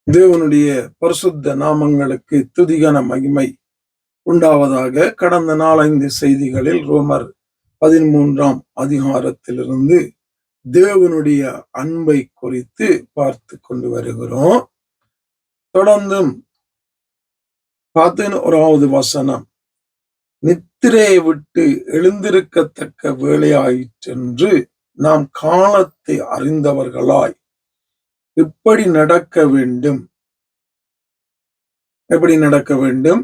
தேவனுடைய பரிசுத்த நாமங்களுக்கு துதிகன மகிமை உண்டாவதாக. கடந்த 4-5 செய்திகளில் ரோமர் 13ஆம் அதிகாரத்திலிருந்து தேவனுடைய அன்பை குறித்து பார்த்து கொண்டு வருகிறோம். தொடர்ந்தும் 11வது வசனம், நித்திரையை விட்டு எழுந்திருக்கத்தக்க வேளையாயிற்றென்று நாம் காலத்தை அறிந்தவர்களாய் இப்படி நடக்க வேண்டும். எப்படி நடக்க வேண்டும்?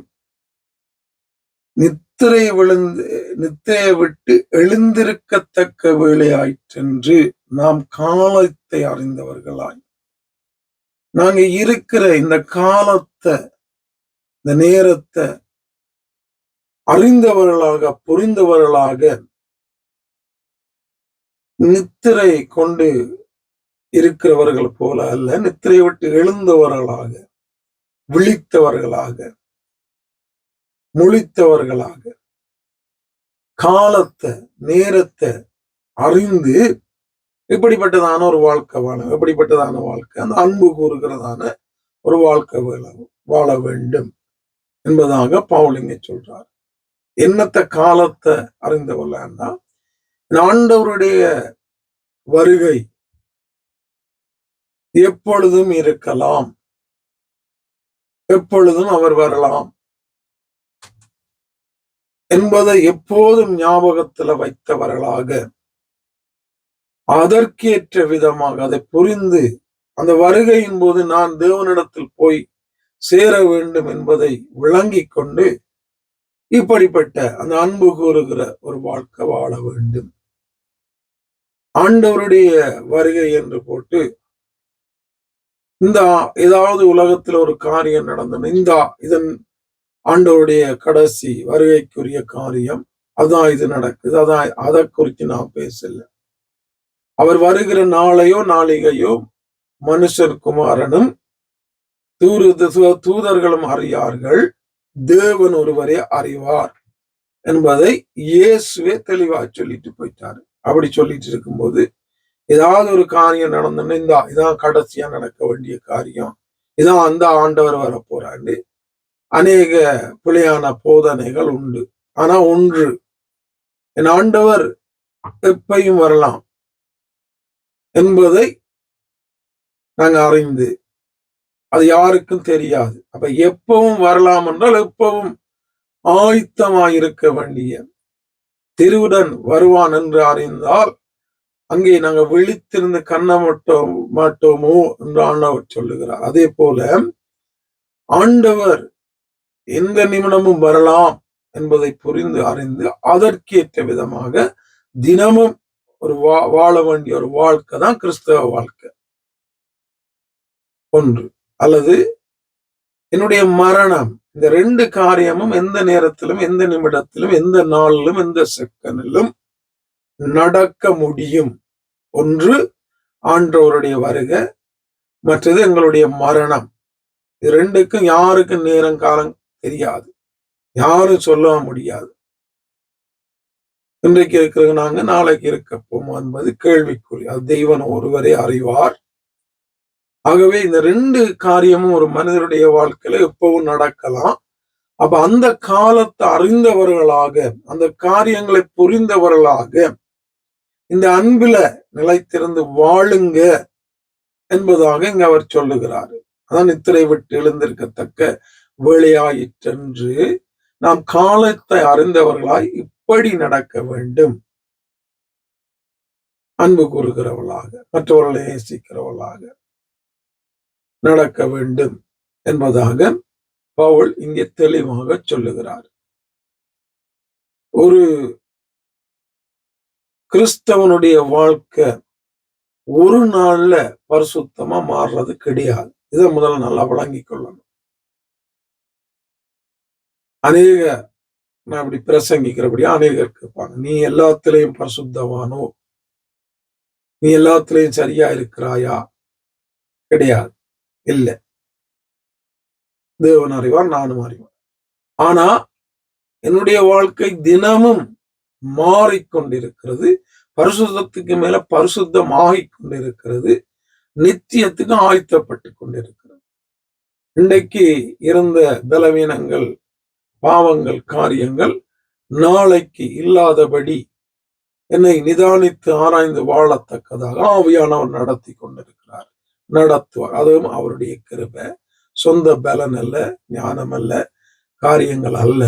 நித்திரையை விட்டு எழுந்திருக்கத்தக்க வேளையாயிற்றென்று நாம் காலத்தை அறிந்தவர்களாய். நாங்க இருக்கிற இந்த காலத்தை, இந்த நேரத்தை அறிந்தவர்களாக, புரிந்தவர்களாக, நித்திரை கொண்டு இருக்கிறவர்கள் போல அல்ல, நித்திரையை விட்டு எழுந்தவர்களாக, விழித்தவர்களாக, முழித்தவர்களாக, காலத்தை, நேரத்தை அறிந்து இப்படிப்பட்டதான ஒரு வாழ்க்கை எப்படிப்பட்டதான வாழ்க்கை, அந்த அன்பு கூறுகிறதான ஒரு வாழ்க்கை வாழ வேண்டும் என்பதாக பவுல் இங்கே சொல்றார். என்னத்த காலத்தை அறிந்தவர்களா? ஆண்டவருடைய வருகை எப்பொழுதும் இருக்கலாம், எப்பொழுதும் அவர் வரலாம் என்பதை எப்போதும் ஞாபகத்துல வைத்தவர்களாக, அதற்கேற்ற விதமாக அதை புரிந்து, அந்த வருகையின் போது நான் தேவனிடத்தில் போய் சேர வேண்டும் என்பதை விளங்கிக் கொண்டு இப்படிப்பட்ட அந்த அன்பு கூறுகிற ஒரு வாழ்க்கை வாழ வேண்டும். ஆண்டவருடைய வருகை என்று போட்டு ஏதாவது உலகத்துல ஒரு காரியம் நடந்தது, இதன் ஆண்டவருடைய கடைசி வருகைக்குரிய காரியம் அதான் இது நடக்குது, அதை குறித்து நான் பேசல. அவர் வருகிற நாளையோ நாளிகையோ மனுஷர் குமாரனும் தூதர்களும் அறியார்கள், தேவன் ஒருவரே அறிவார் என்பதை இயேசுவே தெளிவா சொல்லிட்டு போயிட்டாரு. அப்படி சொல்லிட்டு இருக்கும்போது ஏதாவது ஒரு காரியம் நடந்ததுன்னா, இதான் கடைசியா நடக்க வேண்டிய காரியம், இதான் அந்த ஆண்டவர் வர போறாண்டு அநேக பிழையான போதனைகள் உண்டு. ஆனா ஒன்று, என் ஆண்டவர் எப்பையும் வரலாம் என்பதை நாங்க அறிந்து, அது யாருக்கும் தெரியாது. அப்ப எப்பவும் வரலாம் என்றால் எப்பவும் ஆயத்தமாயிருக்க வேண்டிய, திருவுடன் வருவான் என்று அறிந்தால் அங்கே நாங்க விழித்திருந்து கண்ண மாட்டோமோ என்று ஆண்டவர் சொல்லுகிறார். அதே போல ஆண்டவர் எந்த நிமிடமும் வரலாம் என்பதை புரிந்து அறிந்து அதற்கேற்ற விதமாக தினமும் ஒரு வாழ வேண்டிய ஒரு வாழ்க்கை தான் கிறிஸ்தவ வாழ்க்கை. ஒன்று, அல்லது என்னுடைய மரணம், இந்த 2 காரியமும் எந்த நேரத்திலும், எந்த நிமிடத்திலும், எந்த நாளிலும், எந்த செகண்டிலும் நடக்க முடியும். ஒன்று ஆண்டவருடைய வருகை, மற்றது எங்களுடைய மரணம். இது 2க்கும் யாருக்கும் நேரம் காலம் தெரியாது, யாரும் சொல்ல முடியாது. இன்றைக்கு இருக்கிற நாங்க நாளைக்கு இருக்க போவோம் என்பது கேள்விக்குறி. அது தெய்வன் ஒருவரே அறிவார். ஆகவே இந்த 2 காரியமும் ஒரு மனிதனுடைய வாழ்க்கையில எப்பவும் நடக்கலாம். அப்ப அந்த காலத்தை அறிந்தவர்களாக, அந்த காரியங்களை புரிந்தவர்களாக, இந்த அன்பில நிலைத்திருந்து வாழுங்க என்பதாக இங்க அவர் சொல்லுகிறாரு. அதான் நித்திரை விட்டு எழுந்திருக்கத்தக்க வேளையாயிற்றென்று நாம் காலத்தை அறிந்தவர்களாய் இப்படி நடக்க வேண்டும், அன்பு கூறுகிறவர்களாக, மற்றவர்களை நேசிக்கிறவர்களாக நடக்க வேண்டும் என்பதாக பவுல் இங்கே தெளிவாக சொல்லுகிறார். ஒரு கிறிஸ்தவனுடைய வாழ்க்கை ஒரு நாள்ல பரிசுத்தமா மாறுறது கிடையாது. இதை முதல்ல நல்லா விளங்கிக் கொள்ளணும். நான் இப்படி பிரசங்கிக்கிறபடியா அநேகர் கேட்பாங்க, நீ எல்லாத்திலையும் பரிசுத்தவானோ, நீ எல்லாத்திலையும் சரியா இருக்கிறாயா? கிடையாது, இல்ல. தேவன் அறிவார், நானும் அறிவார். ஆனா என்னுடைய வாழ்க்கை தினமும் மாறிக்கொண்டிருக்கிறது, பரிசுத்தத்துக்கு மேல பரிசுத்தமாகிக் கொண்டிருக்கிறது, நித்தியத்துக்கு ஆயத்தப்பட்டு கொண்டிருக்கிறது. இன்றைக்கு இருந்த பலவீனங்கள், பாவங்கள், காரியங்கள் நாளைக்கு இல்லாதபடி என்னை நிதானித்து ஆராய்ந்து வாழத்தக்கதாக ஆவியானவர் நடத்தி கொண்டிருக்கிறார், நடத்துவார். அதுவும் அவருடைய கிருபை. சொந்த பலன் அல்ல, ஞானம் அல்ல, காரியங்கள் அல்ல.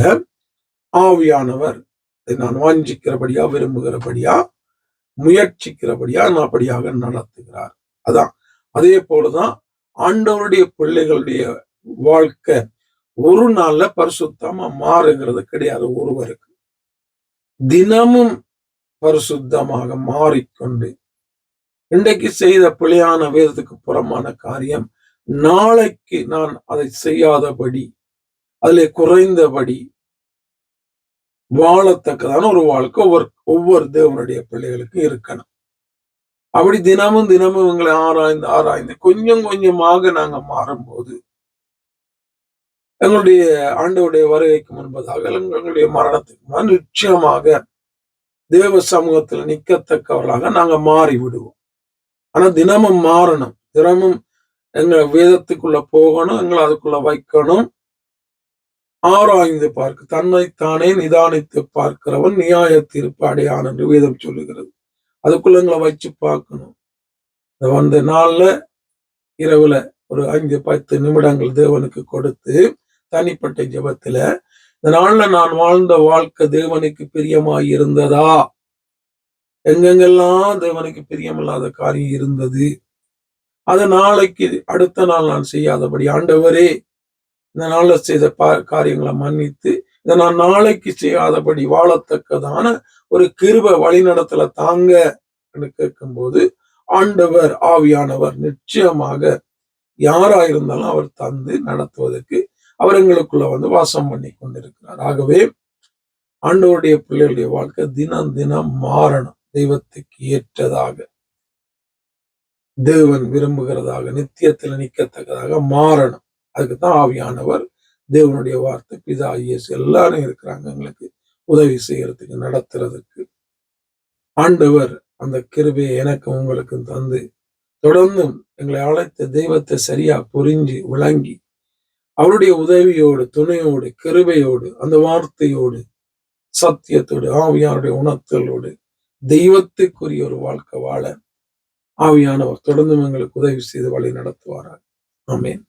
ஆவியானவர் நான் வாஞ்சிக்கிறபடியா, விரும்புகிறபடியா, முயற்சிக்கிறபடியா அப்படியாக நடத்துகிறார். அதான் அதே போலதான் ஆண்டவருடைய பிள்ளைகளுடைய வாழ்க்கை ஒரு நாள்ல பரிசுத்தமா மாறுகிறது கிடையாது. ஒருவருக்கு தினமும் பரிசுத்தமாக மாறிக்கொண்டு இன்றைக்கு செய்த பிழையான வேதத்துக்கு புறமான காரியம் நாளைக்கு நான் அதை செய்யாதபடி, அதிலே குறைந்தபடி வாழத்தக்கதான ஒரு வாழ்க்கை ஒவ்வொரு தேவனுடைய பிள்ளைகளுக்கு இருக்கணும். அப்படி தினமும் தினமும் இவங்களை ஆராய்ந்து ஆராய்ந்து கொஞ்சம் கொஞ்சமாக நாங்க மாறும்போது எங்களுடைய ஆண்டவருடைய வருகைக்கு முன்பதாக எங்களுடைய மரணத்துக்கு நிச்சயமாக தேவ சமூகத்துல நிக்கத்தக்கவர்களாக நாங்க மாறி விடுவோம். ஆனா தினமும் மாறணும், தினமும் எங்களை வேதத்துக்குள்ள போகணும், எங்களை அதுக்குள்ள வைக்கணும். ஆராய்ந்து பார்க்க தன்னைத்தானே நிதானித்து பார்க்கிறவன் நியாய தீர்ப்பு அடையான் என்று வேதம் சொல்லுகிறது. அதுக்குள்ள எங்களை வச்சு பார்க்கணும். அந்த நாள்ல இரவுல ஒரு 5-10 நிமிடங்கள் தேவனுக்கு கொடுத்து தனிப்பட்ட ஜெபத்துல இந்த நாள்ல நான் வாழ்ந்த வாழ்க்கை தேவனுக்கு பிரியமாய் இருந்ததா, எங்கெங்கெல்லாம் தேவனுக்கு பிரியமில்லாத காரியம் இருந்தது, அதை நாளைக்கு அடுத்த நாள் நான் செய்யாதபடி ஆண்டவரே இந்த நாள்ல செய்த காரியங்களை மன்னித்து இதை நான் நாளைக்கு செய்யாதபடி வாழத்தக்கதான ஒரு கிருபை வழிநடத்தல தாங்க என்று கேட்கும்போது ஆண்டவர் ஆவியானவர் நிச்சயமாக யாராயிருந்தாலும் அவர் தந்து நடத்துவதற்கு அவர் எங்களுக்குள்ள வாசம் பண்ணி கொண்டிருக்கிறார். ஆகவே ஆண்டவருடைய பிள்ளைகளுடைய வாழ்க்கை தினம் தினம் மாறணும், தெய்வத்துக்கு ஏற்றதாக, தேவன் விரும்புகிறதாக, நித்தியத்துல நிக்கத்தக்கதாக மாறணும். அதுக்குத்தான் ஆவியானவர், தேவனுடைய வார்த்தை, பிதா, இயேசு எல்லாரும் இருக்கிறாங்க எங்களுக்கு உதவி செய்யறதுக்கு, நடத்துறதுக்கு. ஆண்டவர் அந்த கிருபையை எனக்கு உங்களுக்கு தந்து தொடர்ந்தும் எங்களை அழைத்த தெய்வத்தை சரியா புரிஞ்சு விளங்கி அவருடைய உதவியோடு, துணையோடு, கிருபையோடு, அந்த வார்த்தையோடு, சத்தியத்தோடு, ஆவியானுடைய உணர்த்தலோடு தெய்வத்துக்குரிய ஒரு வாழ்க்கை வாழ ஆவியானவர் தொடர்ந்தும் எங்களுக்கு உதவி செய்து வழி நடத்துவாரார். ஆமென்.